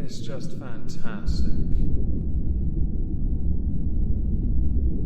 is just fantastic.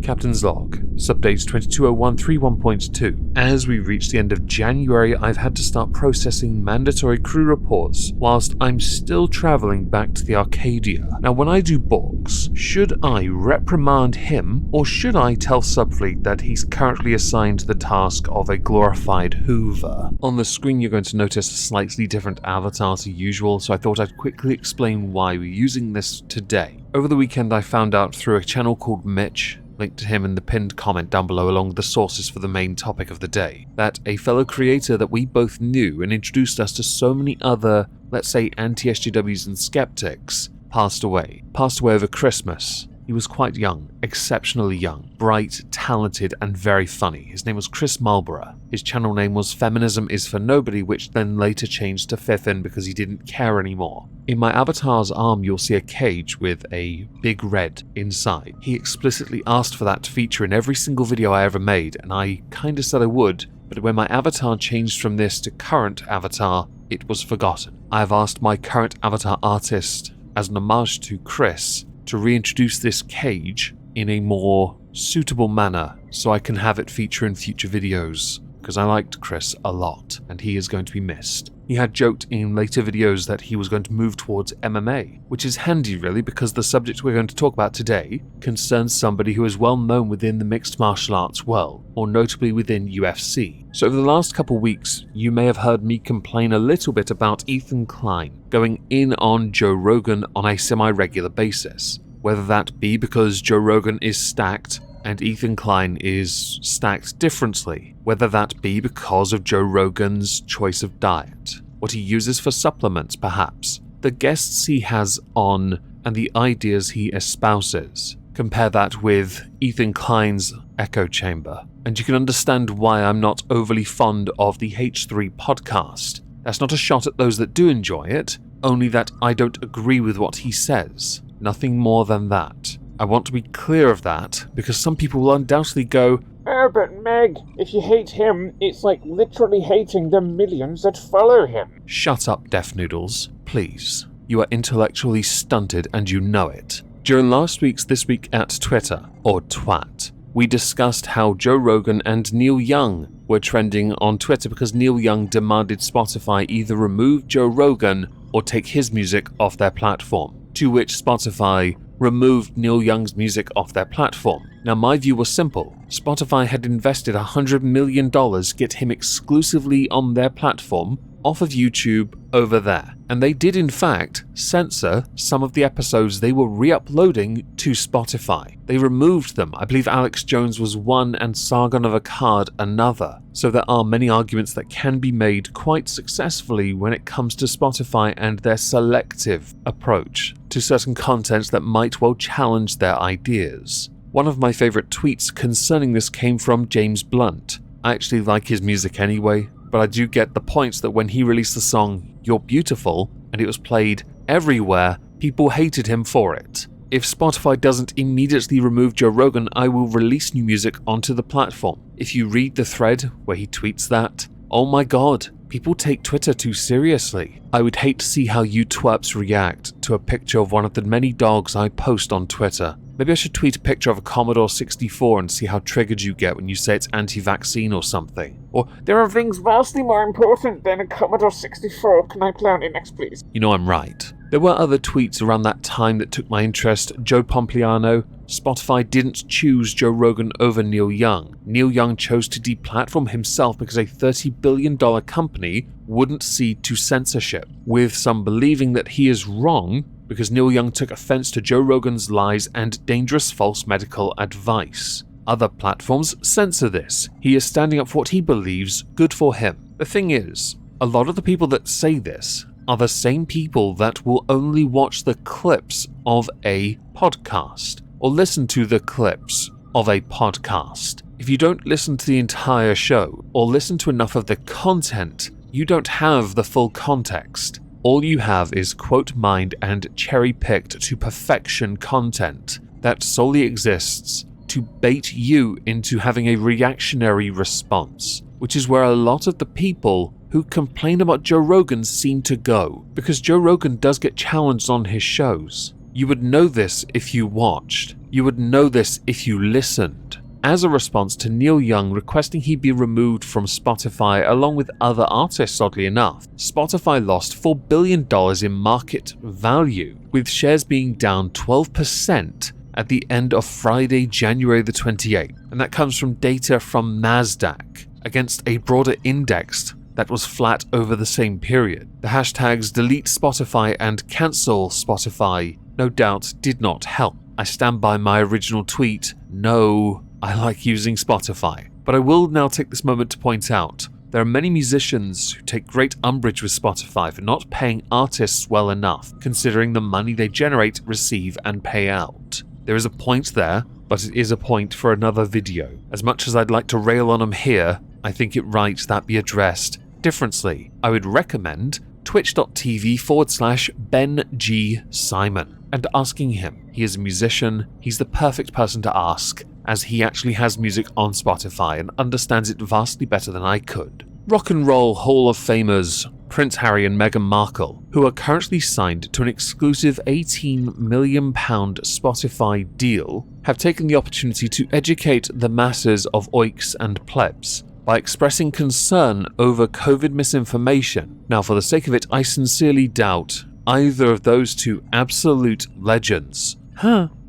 Captain's Log, Subdate 220131.2. As we reach the end of January, I've had to start processing mandatory crew reports whilst I'm still travelling back to the Arcadia. Now, when I do books, should I reprimand him, or should I tell Subfleet that he's currently assigned the task of a glorified Hoover? On the screen, you're going to notice a slightly different avatar to usual, so I thought I'd quickly explain why we're using this today. Over the weekend, I found out through a channel called Mitch, linked to him in the pinned comment down below along with the sources for the main topic of the day, that a fellow creator that we both knew and introduced us to so many other, let's say, anti-SJWs and skeptics, passed away over Christmas. He was quite young, exceptionally young, bright, talented, and very funny. His name was Chris Marlborough. His channel name was Feminism is for Nobody, which then later changed to Fiffin because he didn't care anymore. In my avatar's arm, you'll see a cage with a big red inside. He explicitly asked for that to feature in every single video I ever made, and I kinda said I would, but when my avatar changed from this to current avatar, it was forgotten. I have asked my current avatar artist, as an homage to Chris, to reintroduce this cage in a more suitable manner so I can have it feature in future videos, because I liked Chris a lot and he is going to be missed. He had joked in later videos that he was going to move towards MMA, which is handy really because the subject we're going to talk about today concerns somebody who is well known within the mixed martial arts world, or notably within UFC. So over the last couple weeks, you may have heard me complain a little bit about Ethan Klein going in on Joe Rogan on a semi-regular basis, whether that be because Joe Rogan is stacked and Ethan Klein is stacked differently, whether that be because of Joe Rogan's choice of diet, what he uses for supplements perhaps, the guests he has on and the ideas he espouses. Compare that with Ethan Klein's echo chamber, and you can understand why I'm not overly fond of the H3 podcast. That's not a shot at those that do enjoy it, only that I don't agree with what he says. Nothing more than that. I want to be clear of that, because some people will undoubtedly go, "Oh, but Meg, if you hate him, it's like literally hating the millions that follow him." Shut up, Deaf Noodles, please. You are intellectually stunted and you know it. During last week's This Week at Twitter, or Twat, we discussed how Joe Rogan and Neil Young were trending on Twitter because Neil Young demanded Spotify either remove Joe Rogan or take his music off their platform, to which Spotify removed Neil Young's music off their platform. Now my view was simple. Spotify had invested $100 million to get him exclusively on their platform, off of YouTube, over there. And they did in fact censor some of the episodes they were re-uploading to Spotify. They removed them. I believe Alexlbnz was one and Sargon of Akkad another. So there are many arguments that can be made quite successfully when it comes to Spotify and their selective approach to certain content that might well challenge their ideas. One of my favourite tweets concerning this came from James Blunt. I actually like his music anyway, but I do get the point that when he released the song You're Beautiful and it was played everywhere, people hated him for it. If Spotify doesn't immediately remove Joe Rogan, I will release new music onto the platform. If you read the thread where he tweets that, oh my god, people take Twitter too seriously. I would hate to see how you twerps react to a picture of one of the many dogs I post on Twitter. Maybe I should tweet a picture of a Commodore 64 and see how triggered you get when you say it's anti-vaccine or something. Or, "There are things vastly more important than a Commodore 64. Can I play on it next, please?" you know I'm right. There were other tweets around that time that took my interest. Joe Pompliano, Spotify didn't choose Joe Rogan over Neil Young. Neil Young chose to deplatform himself because a $30 billion company wouldn't cede to censorship, with some believing that he is wrong because Neil Young took offense to Joe Rogan's lies and dangerous false medical advice. Other platforms censor this. He is standing up for what he believes, good for him. The thing is, a lot of the people that say this are the same people that will only watch the clips of a podcast, or listen to the clips of a podcast. If you don't listen to the entire show, or listen to enough of the content, you don't have the full context. All you have is quote-mined and cherry-picked to perfection content that solely exists to bait you into having a reactionary response, which is where a lot of the people who complain about Joe Rogan seem to go, because Joe Rogan does get challenged on his shows. You would know this if you watched. You would know this if you listened. As a response to Neil Young requesting he be removed from Spotify along with other artists, oddly enough, Spotify lost $4 billion in market value, with shares being down 12% at the end of Friday, January the 28th. And that comes from data from NASDAQ against a broader index that was flat over the same period. The hashtags delete Spotify and cancel Spotify no doubt did not help. I stand by my original tweet, no, I like using Spotify. But I will now take this moment to point out, there are many musicians who take great umbrage with Spotify for not paying artists well enough, considering the money they generate, receive, and pay out. There is a point there, but it is a point for another video. As much as I'd like to rail on them here, I think it right that be addressed differently. I would recommend twitch.tv/Ben G. Simon and asking him. He is a musician, he's the perfect person to ask, as he actually has music on Spotify and understands it vastly better than I could. Rock and Roll Hall of Famers Prince Harry and Meghan Markle, who are currently signed to an exclusive £18 million Spotify deal, have taken the opportunity to educate the masses of oiks and plebs by expressing concern over COVID misinformation. Now, for the sake of it, I sincerely doubt either of those two absolute legends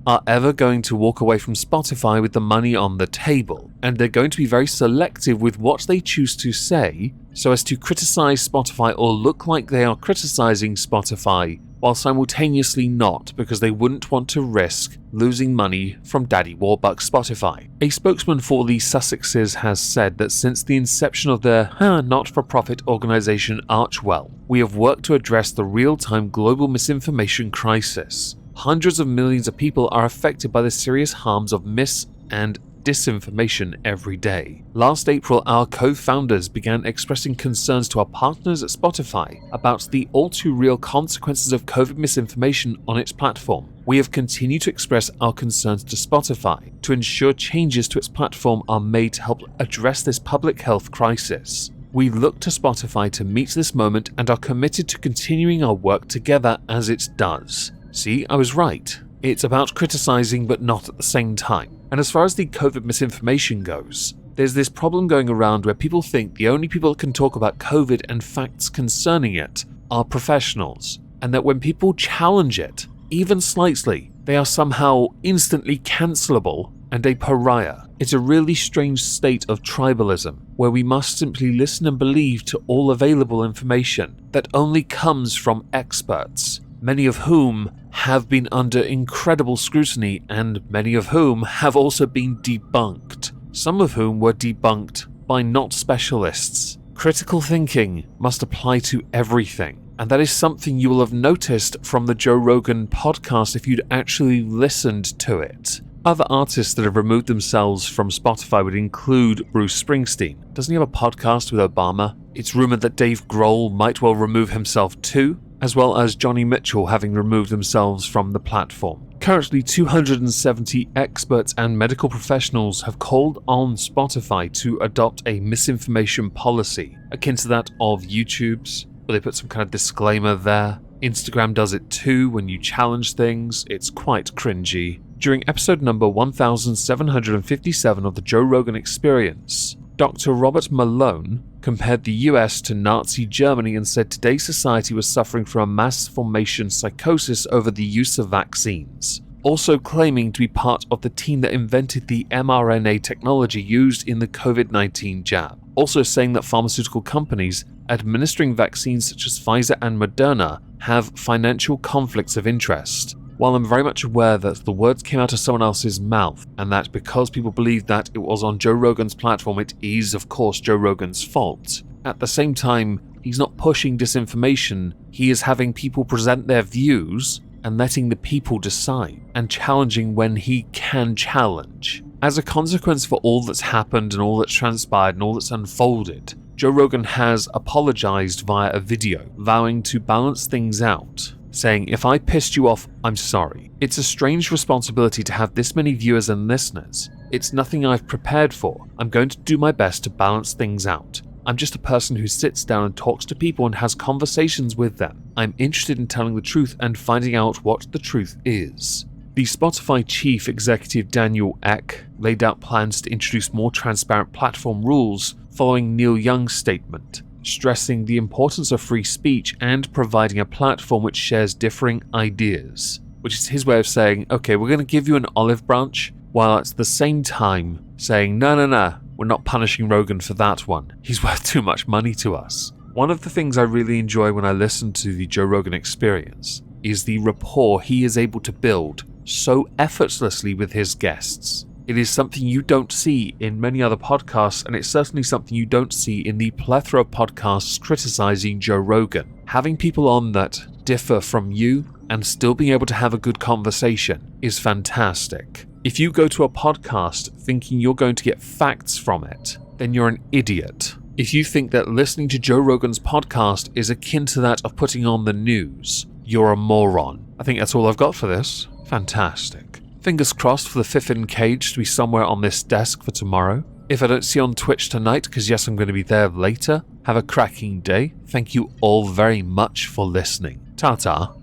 are ever going to walk away from Spotify with the money on the table, and they're going to be very selective with what they choose to say so as to criticize Spotify or look like they are criticizing Spotify while simultaneously not, because they wouldn't want to risk losing money from Daddy Warbucks Spotify. A spokesman for the Sussexes has said that since the inception of their not-for-profit organization Archwell, we have worked to address the real-time global misinformation crisis. Hundreds of millions of people are affected by the serious harms of mis- and disinformation every day. Last April, our co-founders began expressing concerns to our partners at Spotify about the all-too-real consequences of COVID misinformation on its platform. We have continued to express our concerns to Spotify to ensure changes to its platform are made to help address this public health crisis. We look to Spotify to meet this moment and are committed to continuing our work together as it does. See, I was right. It's about criticizing but not at the same time. And as far as the COVID misinformation goes, there's this problem going around where people think the only people that can talk about COVID and facts concerning it are professionals, and that when people challenge it, even slightly, they are somehow instantly cancelable and a pariah. It's a really strange state of tribalism, where we must simply listen and believe to all available information that only comes from experts, many of whom have been under incredible scrutiny and many of whom have also been debunked, some of whom were debunked by not specialists. Critical thinking must apply to everything, and that is something you will have noticed from the Joe Rogan podcast if you'd actually listened to it. Other artists that have removed themselves from Spotify would include Bruce Springsteen. Doesn't he have a podcast with Obama? It's rumored that Dave Grohl might well remove himself too, as well as Johnny Mitchell having removed themselves from the platform. Currently, 270 experts and medical professionals have called on Spotify to adopt a misinformation policy, akin to that of YouTube's, where they put some kind of disclaimer there. Instagram does it too when you challenge things. It's quite cringy. During episode number 1757 of the Joe Rogan Experience, Dr. Robert Malone compared the US to Nazi Germany and said today's society was suffering from a mass formation psychosis over the use of vaccines, also claiming to be part of the team that invented the mRNA technology used in the COVID-19 jab, also saying that pharmaceutical companies administering vaccines such as Pfizer and Moderna have financial conflicts of interest. While I'm very much aware that the words came out of someone else's mouth, and that because people believe that it was on Joe Rogan's platform, it is of course Joe Rogan's fault, at the same time, he's not pushing disinformation, he is having people present their views and letting the people decide, and challenging when he can challenge. As a consequence for all that's happened and all that's transpired and all that's unfolded, Joe Rogan has apologized via a video, vowing to balance things out, saying, if I pissed you off, I'm sorry. It's a strange responsibility to have this many viewers and listeners. It's nothing I've prepared for. I'm going to do my best to balance things out. I'm just a person who sits down and talks to people and has conversations with them. I'm interested in telling the truth and finding out what the truth is. The Spotify chief executive Daniel Ek laid out plans to introduce more transparent platform rules following Neil Young's statement, stressing the importance of free speech and providing a platform which shares differing ideas, which is his way of saying, okay, we're going to give you an olive branch, while at the same time saying, no, we're not punishing Rogan for that one. He's worth too much money to us. One of the things I really enjoy when I listen to the Joe Rogan Experience is the rapport he is able to build so effortlessly with his guests. It is something you don't see in many other podcasts, and it's certainly something you don't see in the plethora of podcasts criticizing Joe Rogan. Having people on that differ from you and still being able to have a good conversation is fantastic. If you go to a podcast thinking you're going to get facts from it, then you're an idiot. If you think that listening to Joe Rogan's podcast is akin to that of putting on the news, you're a moron. I think that's all I've got for this. Fantastic. Fingers crossed for the fifth in cage to be somewhere on this desk for tomorrow. If I don't see you on Twitch tonight, because yes, I'm going to be there later, have a cracking day. Thank you all very much for listening. Ta-ta.